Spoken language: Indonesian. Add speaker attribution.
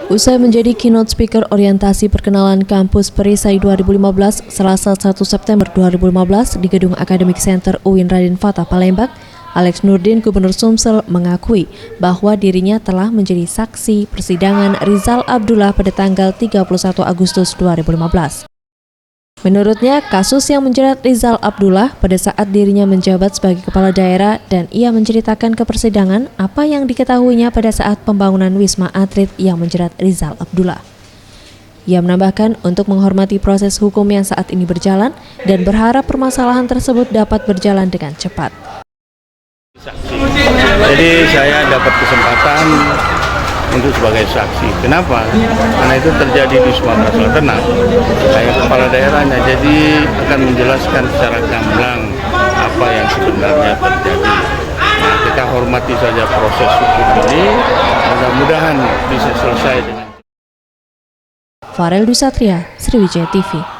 Speaker 1: Usai menjadi keynote speaker orientasi perkenalan kampus Perisai 2015 Selasa 1 September 2015 di Gedung Academic Center UIN Raden Fatah Palembang, Alex Nurdin, Gubernur Sumsel, mengakui bahwa dirinya telah menjadi saksi persidangan Rizal Abdullah pada tanggal 31 Agustus 2015. Menurutnya, kasus yang menjerat Rizal Abdullah pada saat dirinya menjabat sebagai kepala daerah dan ia menceritakan ke persidangan apa yang diketahuinya pada saat pembangunan Wisma Atlet yang menjerat Rizal Abdullah. Ia menambahkan untuk menghormati proses hukum yang saat ini berjalan dan berharap permasalahan tersebut dapat berjalan dengan cepat.
Speaker 2: Jadi saya dapat kesempatan untuk sebagai saksi. Kenapa? Karena itu terjadi di Sumatera Selatan. Saya kepala daerahnya, jadi akan menjelaskan secara gamblang apa yang sebenarnya terjadi. Nah, kita hormati saja proses hukum ini, mudah-mudahan bisa selesai dengan.
Speaker 1: Farel Dusatria, Sriwijaya TV.